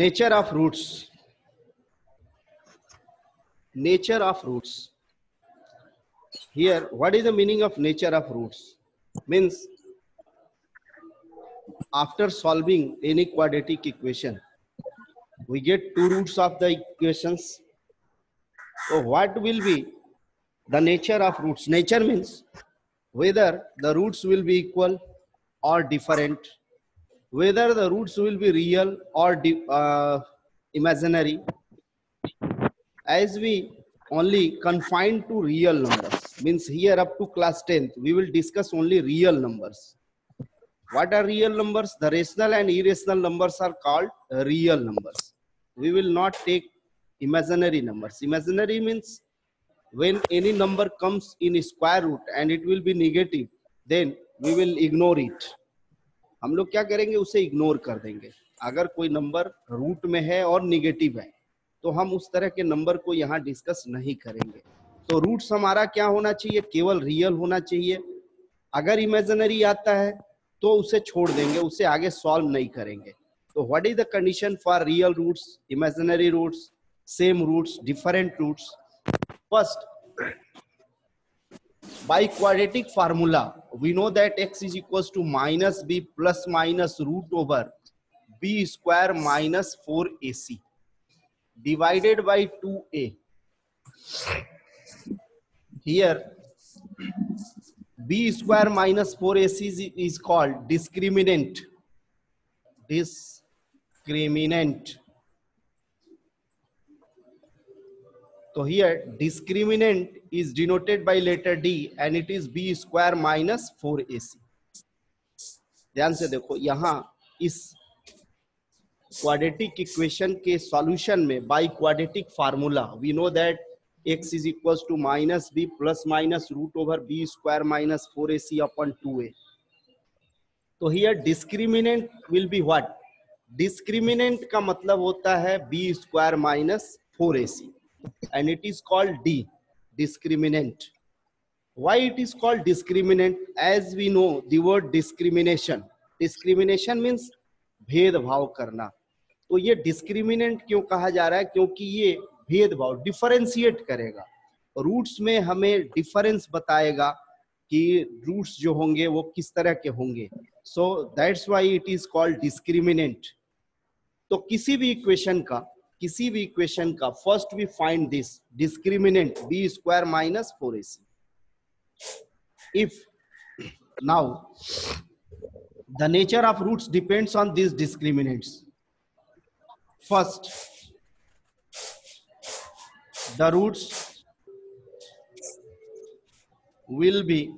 Nature of roots. Nature of roots. Here, what is the meaning of nature of roots? Means after solving any quadratic equation, we get two roots of the equations. So what will be the nature of roots? Nature means whether the roots will be equal or different, whether the roots will be real or imaginary. As we only confined to real numbers, means here up to class 10th, we will discuss only real numbers. What are real numbers? The rational and irrational numbers are called real numbers. We will not take imaginary numbers. Imaginary means when any number comes in square root and it will be negative, then we will ignore it. हम लोग क्या करेंगे, उसे ignore कर देंगे. अगर कोई number root में है और निगेटिव है तो हम उस तरह के नंबर को यहाँ डिस्कस नहीं करेंगे. तो रूट्स हमारा क्या होना चाहिए? केवल रियल होना चाहिए. अगर इमेजिनरी आता है तो उसे छोड़ देंगे, उसे आगे सॉल्व नहीं करेंगे. तो what is the condition for real roots, imaginary roots, same roots, different roots? First, by quadratic formula we know that x is equals to minus b plus minus root over b square minus 4ac divided by 2a. Here b square minus 4ac is called discriminant. So here discriminant is denoted by letter D and it is b square minus 4ac. ध्यान से देखो, यहाँ इस quadratic equation के solution में by quadratic formula we know that x is equals to minus b plus minus root over b square minus 4ac upon 2a. तो here discriminant will be what? Discriminant का मतलब होता है b square minus 4ac and it is called D, discriminant. Why it is called discriminant? As we know the word discrimination. Discrimination means भेदभाव करना. तो ये discriminant क्यों कहा जा रहा है? क्योंकि ये भेदभाव डिफरेंशिएट करेगा. रूट्स में हमें डिफरेंस बताएगा कि रूट्स जो होंगे वो किस तरह के होंगे. So that's why it is called discriminant. तो किसी भी इक्वेशन का first we find this discriminant b square minus 4ac. If now the nature of roots depends on these discriminants. First, the roots will be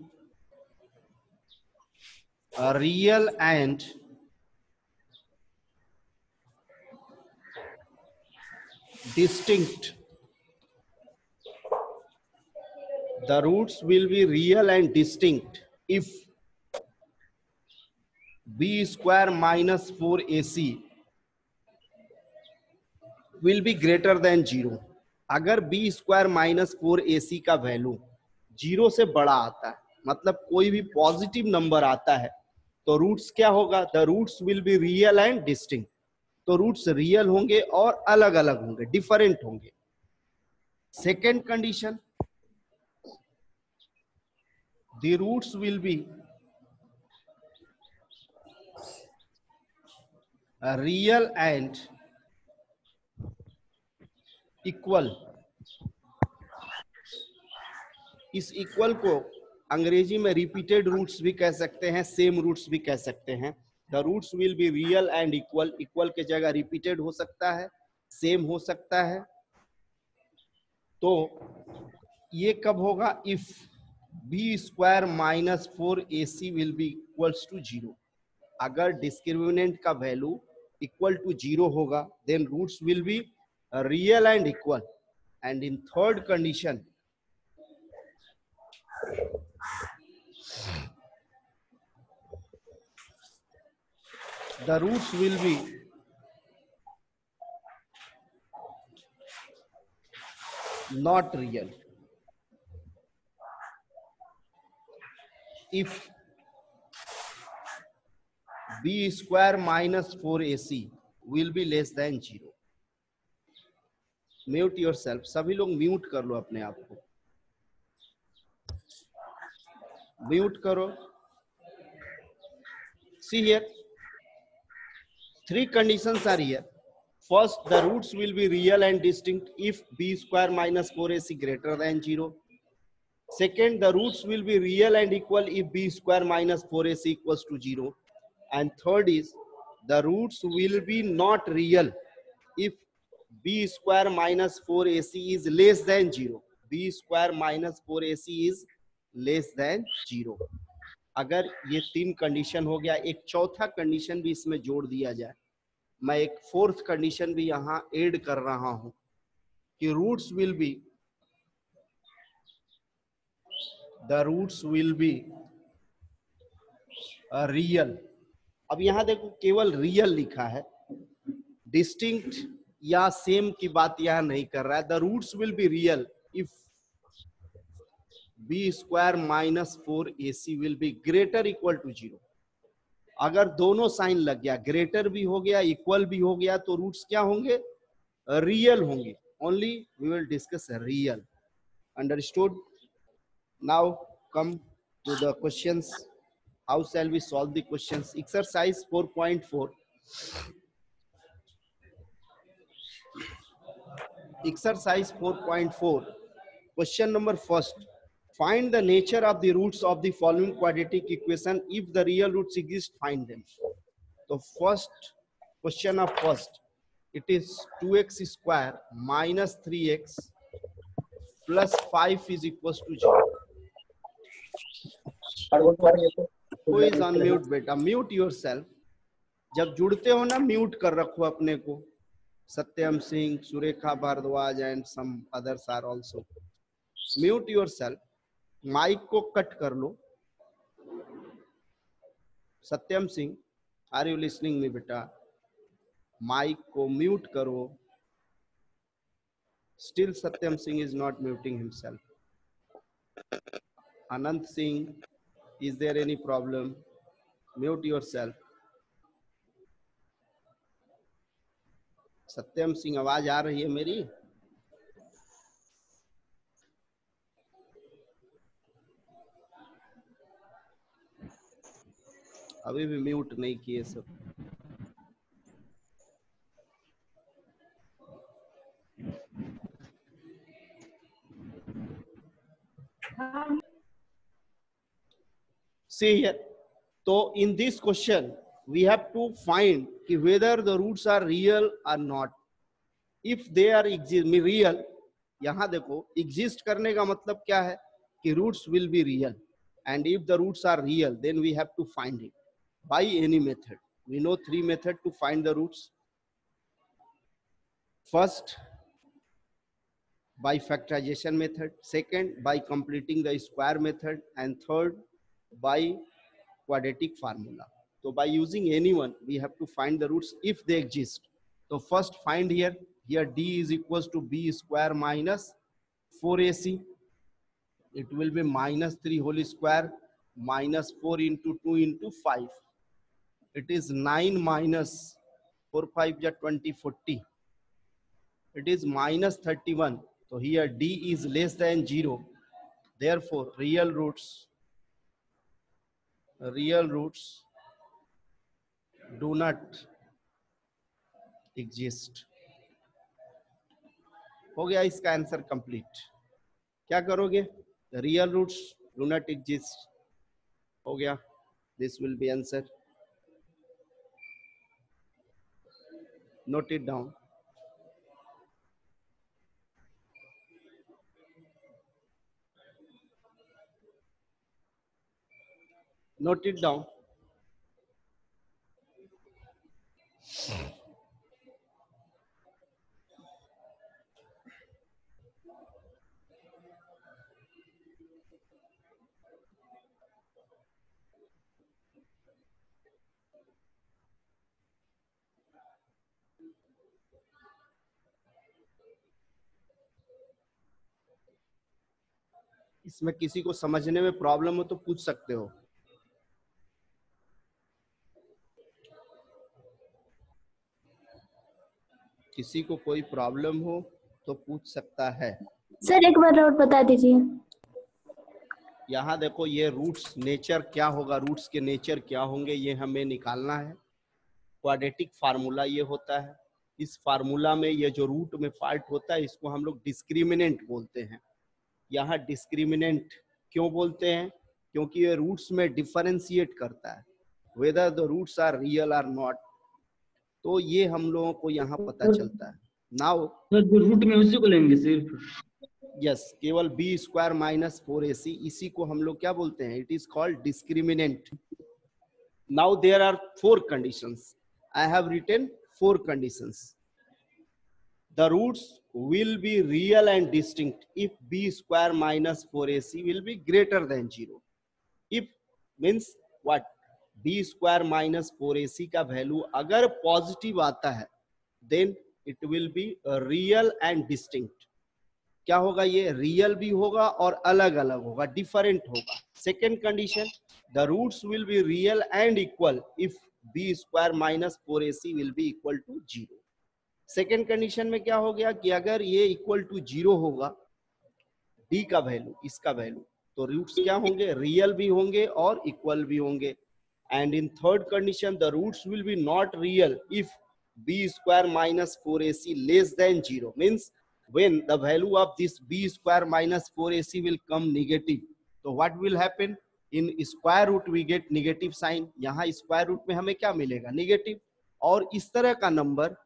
real and distinct. The roots will be real and distinct if b square minus 4ac will be greater than 0. अगर b square minus 4ac का value 0 से बड़ा आता है, मतलब कोई भी positive number आता है, तो रूट्स क्या होगा? The roots will be real and distinct. तो रूट्स रियल होंगे और अलग अलग होंगे, डिफरेंट होंगे. Second condition, the roots will be real and equal. इस इक्वल को अंग्रेजी में रिपीटेड रूट्स भी कह सकते हैं, सेम रूट्स भी कह सकते हैं. The roots will be real and equal. Equal के जगह रिपीटेड हो सकता है, सेम हो सकता है. तो ये कब होगा? If b square minus 4ac will be equals to 0. अगर डिस्क्रिमिनेंट का वैल्यू इक्वल टू 0 होगा, then roots will be real and equal. And in third condition, the roots will be not real. If b square minus 4ac will be less than 0. Mute yourself. सभी लोग mute कर लो अपने आप को, mute करो. See here, three conditions are here. First, the roots will be real and distinct if b square minus 4ac greater than 0. Second, the roots will be real and equal if b square minus 4ac equals to 0. And third is, the roots will be not real if b square minus 4ac is less than 0. b square minus 4ac is less than 0. अगर ये तीन condition हो गया, एक चौथा condition भी इसमें जोड़ दिया जाए, मैं एक फोर्थ कंडीशन भी यहां ऐड कर रहा हूं कि roots will be, the roots will be real. अब यहां देखो केवल रियल लिखा है, डिस्टिंक्ट या सेम की बात यहां नहीं कर रहा है. The roots will be real if b square minus 4ac will be greater equal to 0. अगर दोनों साइन लग गया, ग्रेटर भी हो गया इक्वल भी हो गया, तो रूट्स क्या होंगे? रियल होंगे. Only we will discuss real. Understood? Now come to the questions. How shall we solve the questions? Exercise 4.4. Exercise 4.4. Question number first. Find the nature of the roots of the following quadratic equation. If the real roots exist, find them. So first question of first, it is 2x square minus 3x plus 5 is equals to 0. Who is on mute बेटा? Mute yourself. जब जुड़ते हो ना, mute कर रखो अपने को. Satyam Singh, Surekha Bhardwaj and some others are also. Mute yourself. Mic को कट कर लो. Satyam Singh, are you listening me बेटा? माइक को म्यूट करो. Still Satyam Singh is not muting himself. Anant Singh, is there any problem? Mute yourself. Satyam Singh, आवाज आ रही है मेरी? अभी भी म्यूट नहीं किए सब. See here. So in this question, we have to find whether the roots are real or not. If they are real, यहाँ देखो exist करने का मतलब क्या है कि roots will be real. And if the roots are real, then we have to find it by any method. We know three methods to find the roots. First, by factorization method. Second, by completing the square method. And third, by quadratic formula. So by using any one, we have to find the roots if they exist. So first find here d is equals to b square minus 4ac. It will be minus 3 whole square minus 4 into 2 into 5. It is 9 minus 4 5 ja 20 40. It is minus 31. So here d is less than 0. Therefore real roots do not exist. हो गया इसका answer complete. क्या करोगे? Real roots do not exist. हो गया. This will be answer. Note it down. Note it down. इसमें किसी को समझने में प्रॉब्लम हो तो पूछ सकते हो. किसी को कोई प्रॉब्लम हो तो पूछ सकता है। सर एक बार और बता दीजिए। यहाँ देखो ये रूट्स नेचर क्या होगा, रूट्स के नेचर क्या होंगे ये हमें निकालना है। क्वाड्रेटिक फार्मूला ये होता है। इस फार्मूला में ये जो रूट में पार्ट होता है इसको हम लोग डिस्क्रिमिनेंट बोलते हैं। यहाँ डिस्क्रिमिनेंट क्यों बोलते हैं? क्योंकि ये रूट्स में डिफरेंशिएट करता है whether the roots are real or not. तो ये हम लोगों को यहाँ पता चलता है। नाउ रूट में उसी को लेंगे सिर्फ। यस, केवल बी स्क्वायर माइनस 4ac, इसी को हम लोग क्या बोलते हैं? It is called discriminant. Now there are 4 conditions. I have written 4 conditions. The roots will be real and distinct if b square minus 4ac will be greater than 0. If means what? b square minus 4ac का value अगर positive आता है then it will be real and distinct. क्या होगा? ये real भी होगा और अलग अलग होगा, डिफरेंट होगा। Second condition, the roots will be real and equal if b square minus 4ac will be equal to 0। Second condition में क्या हो गया कि अगर ये इक्वल टू 0 होगा डी का वैल्यू, इसका वैल्यू, तो रूट्स क्या होंगे? रियल भी होंगे और इक्वल भी होंगे। And in third condition the roots will be not real if b square minus 4ac less than 0, means when the value of this b square minus 4ac will come negative, so what will happen? In square root we get negative sign, यहाँ square root में हमें क्या मिलेगा? Negative. और इस तरह का number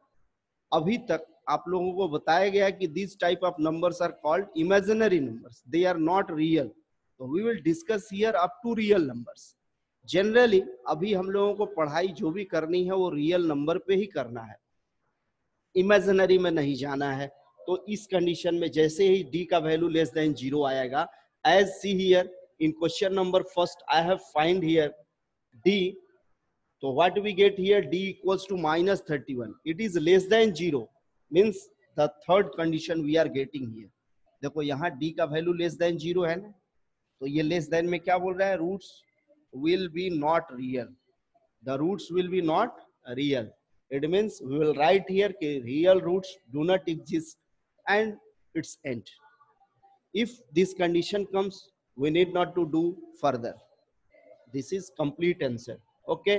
अभी तक आप लोगों को बताया गया कि this type of numbers are called imaginary numbers, they are not real. तो we will discuss here up to real numbers. Generally अभी हम लोगों को पढ़ाई जो भी करनी है वो रियल नंबर पे ही करना है, इमेजिनरी में नहीं जाना है। तो इस कंडीशन में जैसे ही d का वैल्यू लेस देन 0 आएगा, as see here in question number first I have find here d, तो what we get here? d equals to minus 31, it is less than 0, means the third condition we are getting here. देखो यहाँ d का value less than 0 है ना, तो ये less than में क्या बोल रहा है? Roots will be not real, the roots will be not real. It means we will write here real roots do not exist and its end. If this condition comes, we need not to do further. This is complete answer. Okay.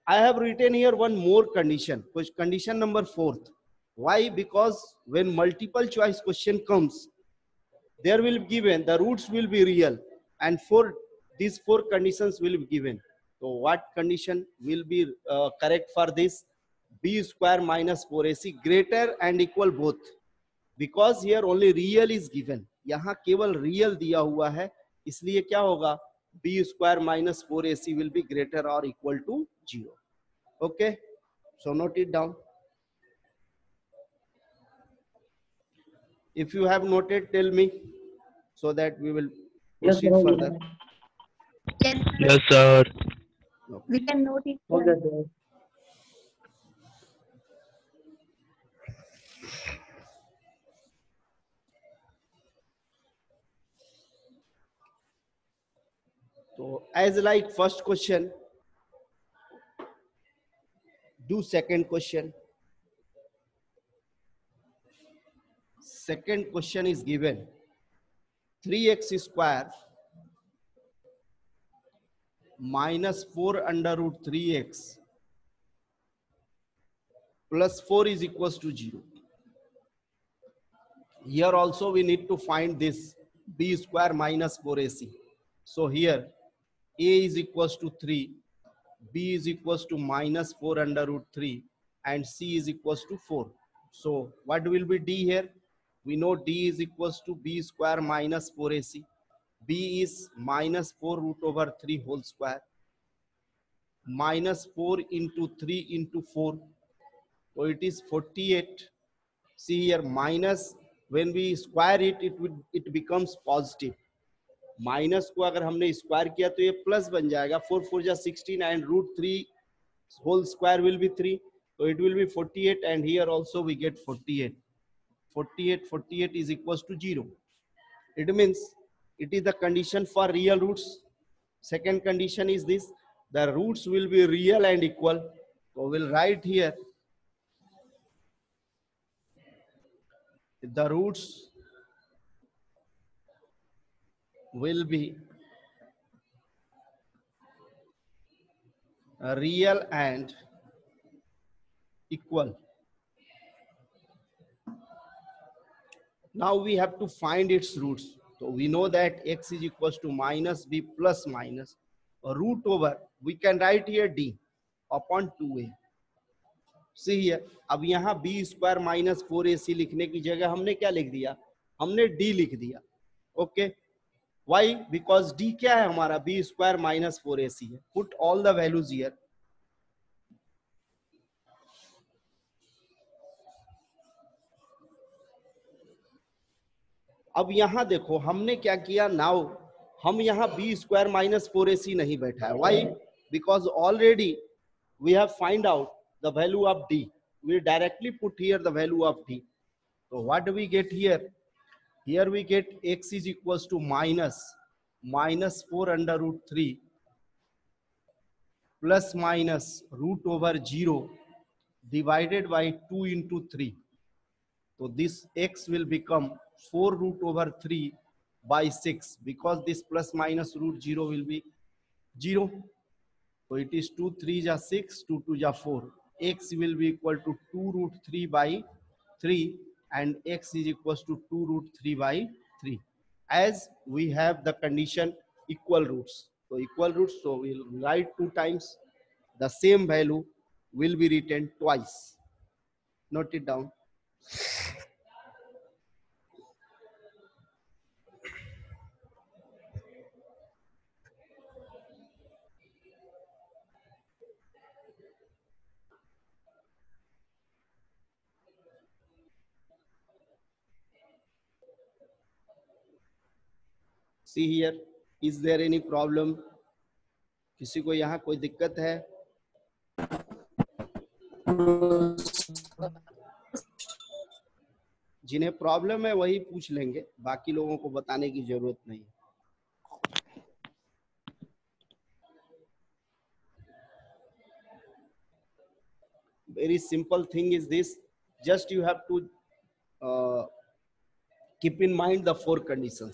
I have written here one more condition, condition number 4th. Why? Because when multiple choice question comes, there will be given the roots will be real, and for these 4 conditions will be given. So what condition will be correct for this? b square minus 4ac greater and equal both, because here only real is given, यहाँ केवल real दिया हुआ है, इसलिए क्या होगा? b square minus 4ac will be greater or equal to 0. Okay, so note it down. If you have noted, tell me so that we will proceed further. Yes, sir. We can note it. Okay, sir. So as like first question, do second question. Second question is given 3x square minus 4 under root 3x plus 4 is equals to 0. Here also we need to find this b square minus 4ac. So here a is equals to 3, b is equals to minus 4 under root 3, and c is equals to 4. So what will be d here? We know d is equals to b square minus 4ac. b is minus 4 root over 3 whole square, minus 4 into 3 into 4. So it is 48. See here, minus, when we square it, it becomes positive. Minus को अगर हमने square किया तो ये plus बन जाएगा, 4 4 जा 16 and root 3 whole square will be 3, so it will be 48, and here also we get 48. 48 is equals to 0. It means it is the condition for real roots. Second condition is this, the roots will be real and equal. So we'll write here the roots will be real and equal. Now we have to find its roots. So we know that x is equals to minus b plus minus root over, we can write here d upon 2a. See here, अब यहाँ b square minus 4ac लिखने की जगह हमने क्या लिख दिया, हमने d लिख दिया. Okay, Y? बिकॉज d क्या है हमारा, b स्क्वायर माइनस 4ac है. Put all the values here. अब यहां देखो हमने क्या किया, नाउ हम यहाँ बी स्क्वायर माइनस 4ac नहीं बैठा है. Why? Because already we have find out the value of d. We directly put here the value of d. So what do we get here? Here we get x is equals to minus 4 under root 3 plus minus root over 0 divided by 2 into 3. So this x will become 4 root over 3 by 6, because this plus minus root 0 will be 0. So it is 2 3 ja 6, 2 2 ja 4. X will be equal to 2 root 3 by 3, and x is equals to 2 root 3 by 3, as we have the condition equal roots. So equal roots, so we'll write 2 times, the same value will be written twice. Note it down. See here, is there any problem? किसी को यहाँ कोई दिक्कत है? जिन्हें problem है वही पूछ लेंगे, बाकी लोगों को बताने की जरूरत नहीं. Very simple thing is this, just you have to keep in mind the 4 conditions.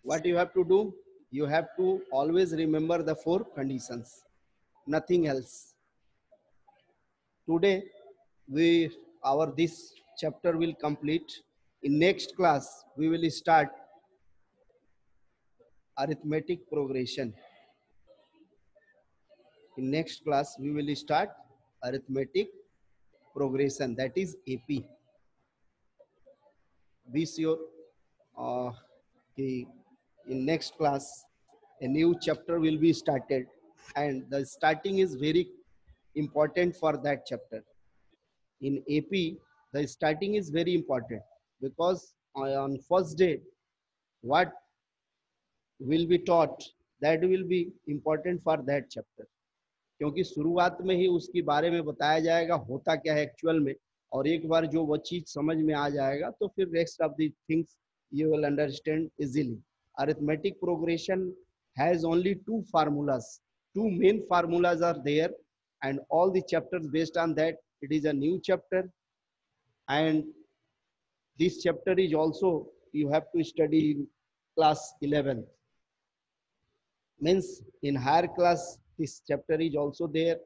What you have to do? You have to always remember the 4 conditions, nothing else. Today our this chapter will complete. In next class we will start arithmetic progression. In next class we will start arithmetic progression, that is AP. Be sure in next class a new chapter will be started, and the starting is very important for that chapter. In AP the starting is very important, because on first day what will be taught, that will be important for that chapter, क्योंकि शुरुआत में ही उसके बारे में बताया जाएगा होता क्या है एक्चुअल में, और एक बार जो वो चीज समझ में आ जाएगा तो फिर rest of the things you will understand easily. Arithmetic progression has only 2 formulas. 2 main formulas are there, and all the chapters based on that. It is a new chapter, and this chapter is also you have to study in class 11. Means in higher class this chapter is also there.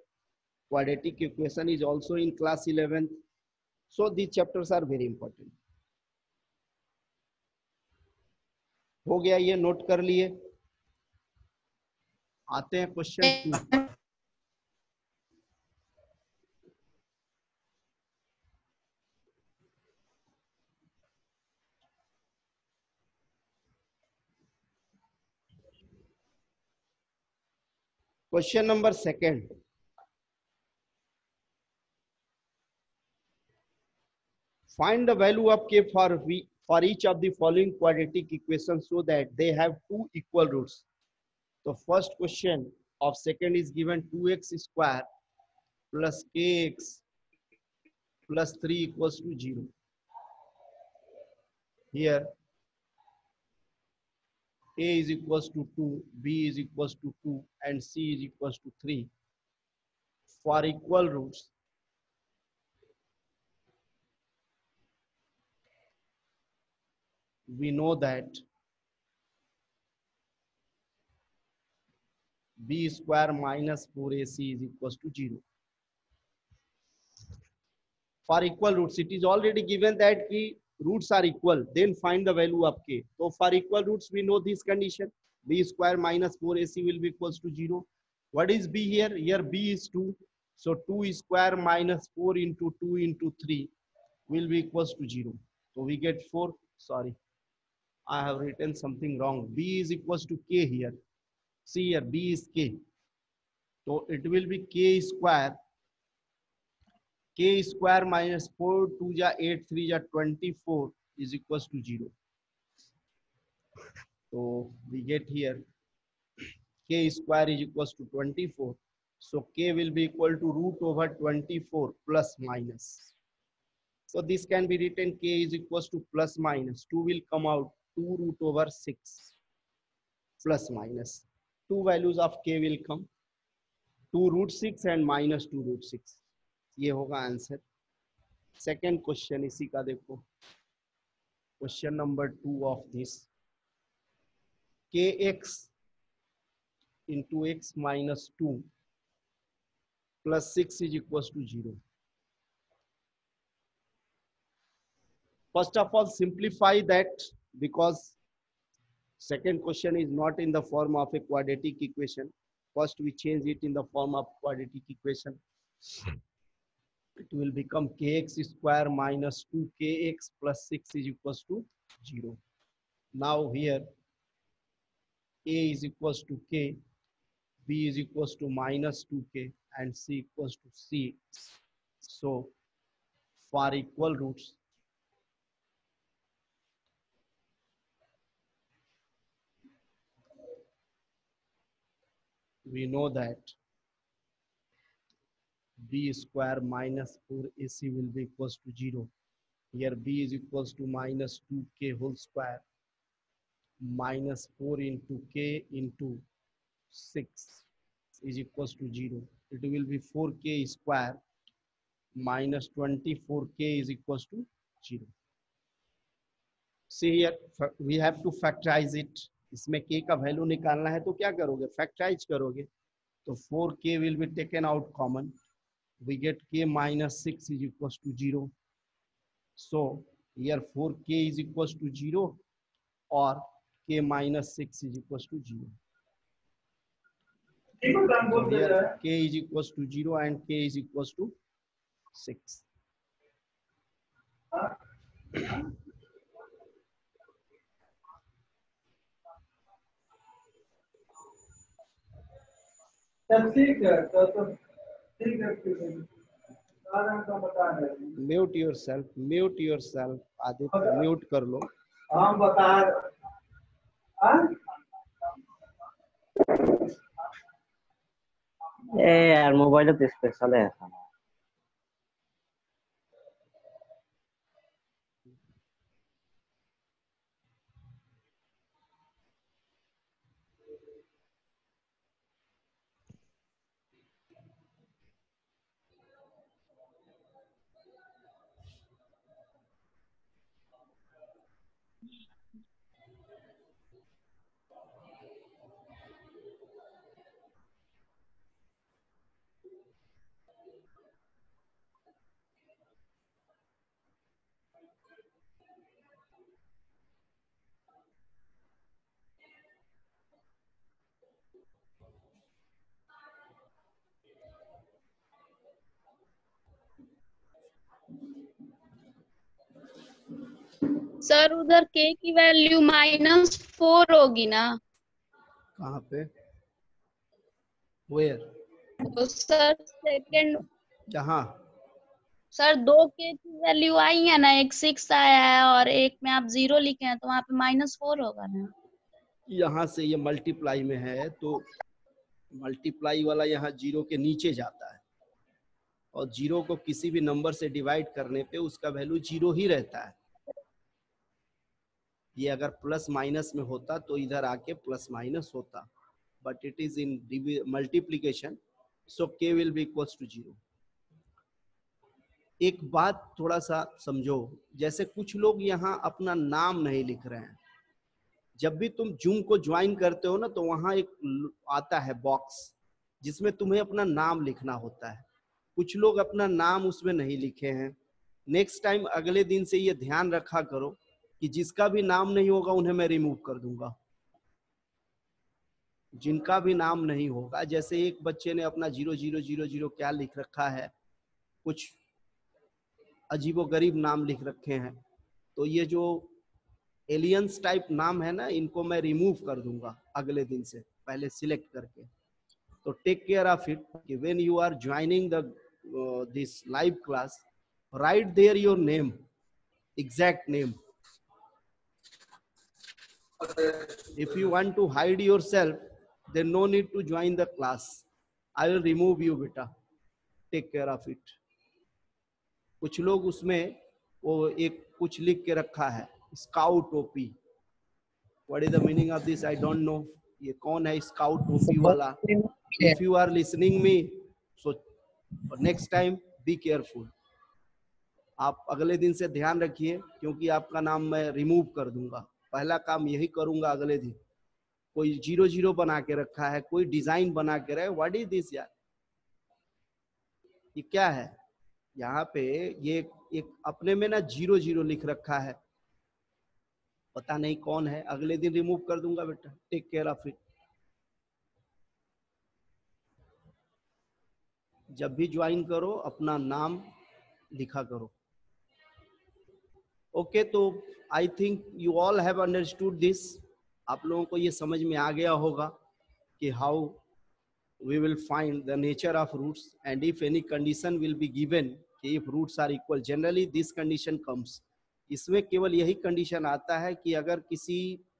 Quadratic equation is also in class 11th. So these chapters are very important. हो गया, ये note कर लिए. आते हैं question 2. Question number 2. Find the value of k for each of the following quadratic equations so that they have 2 equal roots. So first question of second is given 2x square plus kx plus 3 equals to 0. Here a is equals to 2, b is equals to 2, and c is equals to 3. For equal roots, we know that b square minus 4ac is equals to 0. For equal roots, it is already given that the roots are equal, then find the value of k. So for equal roots, we know this condition, b square minus 4ac will be equals to 0. What is b here? Here b is 2. So 2 square minus 4 into 2 into 3 will be equals to 0. So we get 4. Sorry, I have written something wrong. B is equals to k here. See here, b is k. So it will be k square. K square minus 4 2 ja 8 3 ja 24 is equals to 0. So we get here k square is equals to 24. So k will be equal to root over 24 plus minus. So this can be written k is equals to plus minus. 2 will come out 2 root over 6 plus minus. Two values of k will come 2 root 6 and minus 2 root 6. ये होगा answer. Second question इसी का देखो, question number 2 of this, kx into x minus 2 plus 6 is equals to 0. First of all, simplify that, because second question is not in the form of a quadratic equation. First we change it in the form of quadratic equation. It will become kx square minus 2kx plus 6 is equals to 0. Now here a is equals to k, b is equals to minus 2k, and c equals to c. So for equal roots, we know that b square minus 4ac will be equals to 0. Here b is equals to minus 2k whole square minus 4 into k into 6 is equals to 0. It will be 4k square minus 24k is equals to 0. See here, we have to factorize it. इसमें k का value निकालना है तो क्या करोगे? Factorise करोगे. तो 4k will be taken out common. We get k minus 6 is equals to 0. So here 4k is equals to 0 or k minus 6 is equals to 0. So here k is equals to 0 and k is equals to 6. ठीक है तो ठीक है mute yourself Aditya, mute कर लो. हम बता यार mobile तो स्पेशल है. सर उधर k की वैल्यू -4 होगी ना? कहाँ पे? वेयर? तो सर सेकंड, जहाँ सर 2k की वैल्यू आई है ना, एक 6 आया है और एक में आप 0 लिखे हैं, तो वहाँ पे -4 होगा ना? यहाँ से ये मल्टीप्लाई में है तो मल्टीप्लाई वाला यहाँ 0 के नीचे जाता है और 0 को किसी भी नंबर से डिवाइड करने पे उसका वैल्यू 0 ही रहता है. ये अगर प्लस माइनस में होता तो इधर आके प्लस माइनस होता, but it is in multiplication, so k will be equals to 0. एक बात थोड़ा सा समझो, जैसे कुछ लोग यहाँ अपना नाम नहीं लिख रहे हैं। जब भी तुम जूम को ज्वाइन करते हो ना, तो वहां एक आता है बॉक्स जिसमें तुम्हें अपना नाम लिखना होता है। कुछ लोग अपना नाम उसमें नहीं लिखे हैं। नेक्स्ट टाइम अगले दिन से ये ध्यान रखा करो कि जिसका भी नाम नहीं होगा उन्हें मैं रिमूव कर दूंगा। जिनका भी नाम नहीं होगा, जैसे एक बच्चे ने अपना 0000 क्या लिख रखा है, कुछ अजीबोगरीब नाम लिख रखे हैं, तो ये जो एलियंस टाइप नाम है ना, इनको मैं रिमूव कर दूंगा अगले दिन से, पहले सिलेक्ट करके। तो टेक केयर ऑफ इट कि when you are joining the this live class, write there your name, exact name. If you want to hide yourself, then no need to join the class. I will remove you, beta. Take care of it. कुछ लोग उसमें वो एक कुछ लिख के रखा है, scout OP. What is the meaning of this? I don't know. ये कौन है स्काउट ओपी वाला? If you are listening me, so next time be careful. आप अगले दिन से ध्यान रखिए, क्योंकि आपका नाम मैं रिमूव कर दूंगा। पहला काम यही करूंगा अगले दिन। कोई 00 बना के रखा है, कोई डिजाइन बना के रहे, व्हाट इज दिस यार, ये क्या है? यहाँ पे ये एक अपने में ना 00 लिख रखा है, पता नहीं कौन है। अगले दिन रिमूव कर दूंगा बेटा। Take care of it. जब भी ज्वाइन करो अपना नाम लिखा करो। ओके, तो I think you all have understood this. आप लोगों को ये समझ में आ गया होगा कि how we will find the nature of roots and if any condition will be given कि if roots are equal, generally this condition comes. इसमें केवल यही कंडीशन आता है कि अगर किसी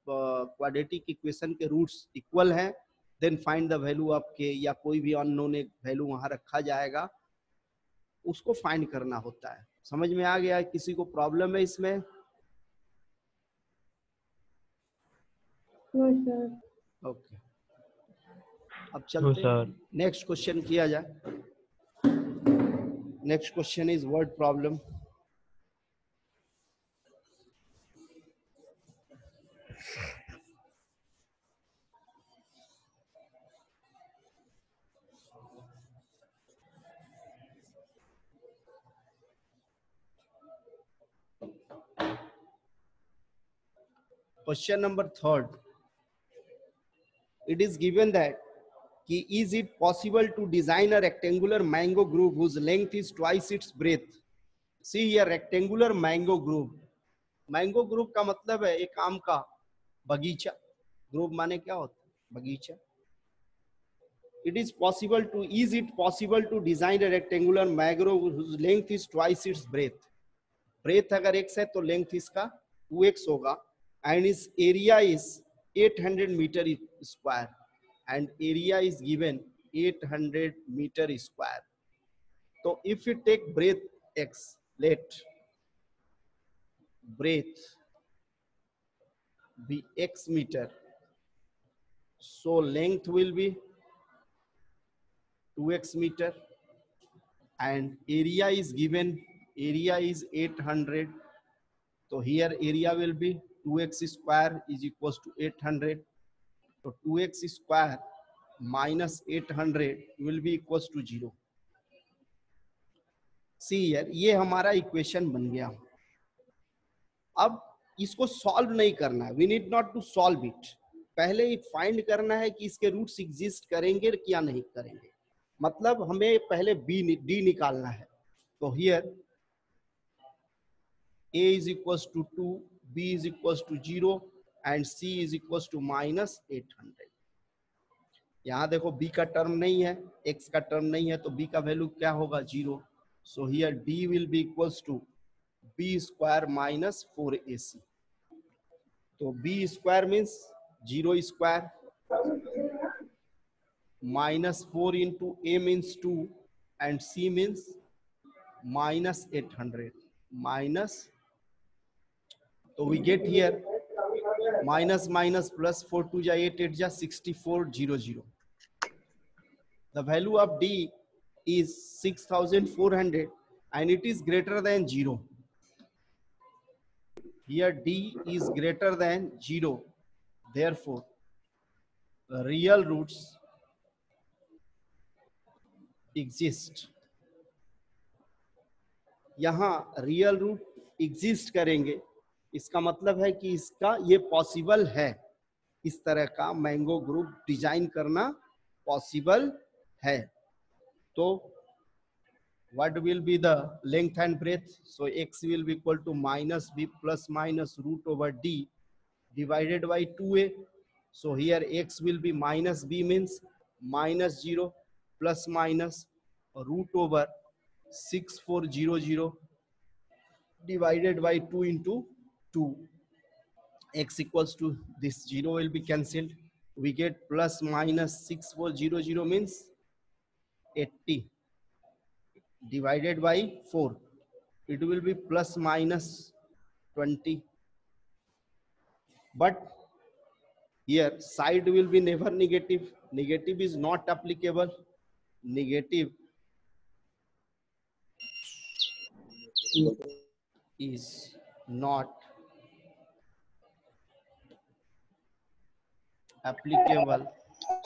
क्वाड्रेटिक इक्वेशन के रूट्स इक्वल हैं, then find the value of K, या कोई भी अननोन एक वैल्यू वहां रखा जाएगा, उसको फाइंड करना होता है। समझ में आ गया? किसी को प्रॉब्लम है इसमें? ओके, अब चलते हैं नेक्स्ट क्वेश्चन किया जाए। Next question is word problem. Question number 3. It is given that is it possible to design a rectangular mango groove whose length is twice its breadth? See here, rectangular mango groove. Mango groove का मतलब है एक आम का बगीचा। Groove माने क्या होता है? बगीचा। Is it possible to design a rectangular mango whose length is twice its breadth? Breadth अगर x है तो length इसका 2x होगा, and its area is 800 meter square, and area is given 800 meter square. So if you take breadth x, let breadth be x meter, so length will be 2x meter, and area is given, area is 800, so here area will be 2x square is equals to 800. So 2x square minus 800 will be equals to 0. See here, ये हमारा equation बन गया। अब इसको solve नहीं करना है, we need not to solve it. पहले फाइंड करना है कि इसके रूट्स एग्जिस्ट करेंगे या नहीं करेंगे। मतलब हमें पहले d निकालना है। तो here a is equals to 2, b is equals to 0 and c is equals to minus 800. यहाँ देखो b का टर्म नहीं है, x का टर्म नहीं है, तो b का वैल्यू क्या होगा? 0. So here d will be equals to b square minus 4ac. तो b square means 0 square minus 4 into a means 2 and c means minus 800 minus. So we get here minus minus plus 4 2 ja 8 8 ja 6400. The value of d is 6400 and it is greater than 0. Here D is greater than 0. Therefore, the real roots exist. यहाँ real root exist करेंगे, इसका मतलब है कि इसका ये possible है, इस तरह का मैंगो ग्रुप डिजाइन करना पॉसिबल है. तो what will be the length and breadth? So x will be equal to minus b plus minus root over d divided by 2a. So here x will be minus b means minus 0 plus minus root over 6400 divided by 2 into 2. X equals to this 0 will be cancelled. We get plus minus 6400 means 80 divided by 4. It will be plus minus 20. But here side will be never negative. Negative is not applicable. Negative is not applicable.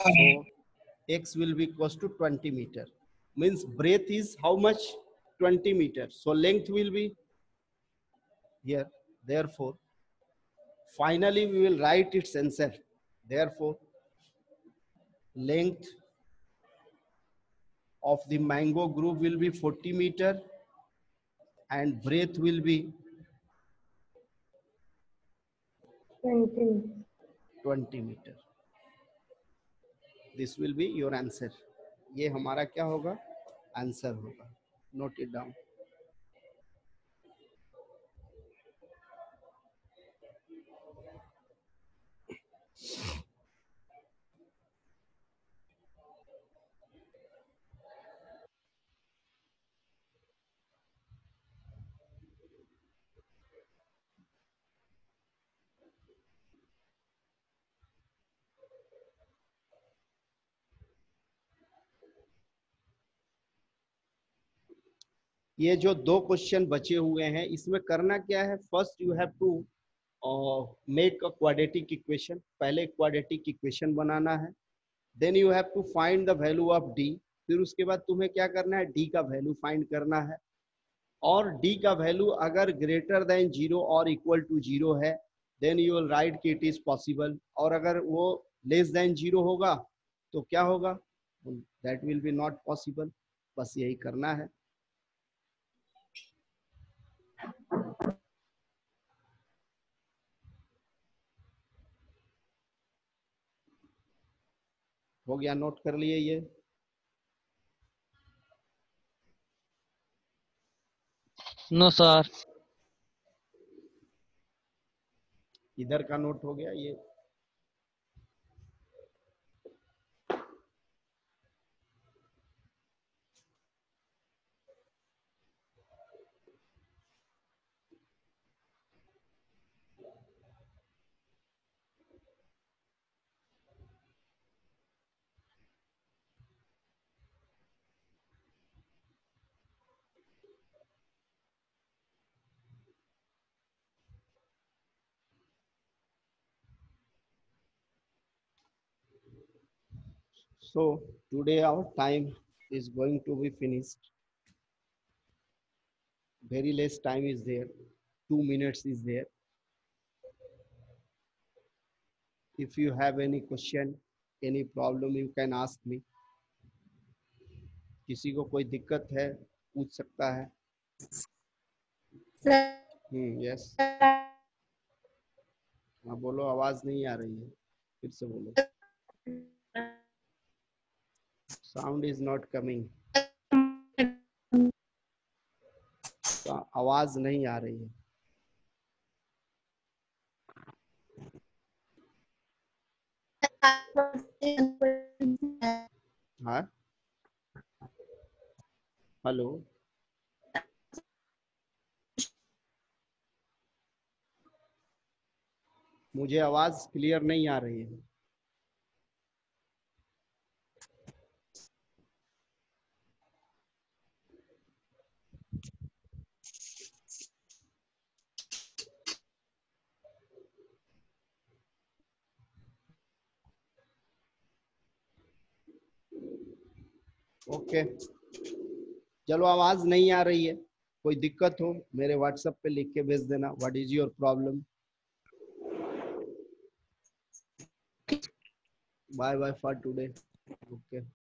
So x will be equals to 20 meter. Means breadth is how much? 20 meters. So length will be here. Therefore, finally we will write its answer. Therefore, length of the mango group will be 40 meter and breadth will be 20 meter. This will be your answer. ये हमारा क्या होगा? Answer होगा. Note it down. ये जो दो question बचे हुए हैं, इसमें करना क्या है? First you have to make a quadratic equation. पहले क्वाड्रेटिक इक्वेशन बनाना है. Then you have to find the value of D. फिर उसके बाद तुम्हें क्या करना है? डी का वैल्यू फाइंड करना है. और डी का वैल्यू अगर ग्रेटर देन 0 और इक्वल टू 0 है, देन यू विल राइट कि इट इज पॉसिबल. और अगर वो लेस देन 0 होगा तो क्या होगा? That will be not possible. बस यही करना है. हो गया? नोट कर लिए ये? No sir. इधर का नोट हो गया ये? So today our time is going to be finished. Very less time is there. 2 minutes is there. If you have any question, any problem, you can ask me. किसी को कोई दिक्कत है पूछ सकता है. यस. हाँ बोलो, आवाज नहीं आ रही है, फिर से बोलो. Sound is not coming. आवाज नहीं आ रही है. हाँ, हेलो. मुझे आवाज क्लियर नहीं आ रही है. ओके, चलो आवाज नहीं आ रही है, कोई दिक्कत हो मेरे व्हाट्सएप पे लिख के भेज देना, what is your problem. Bye bye for today. Okay.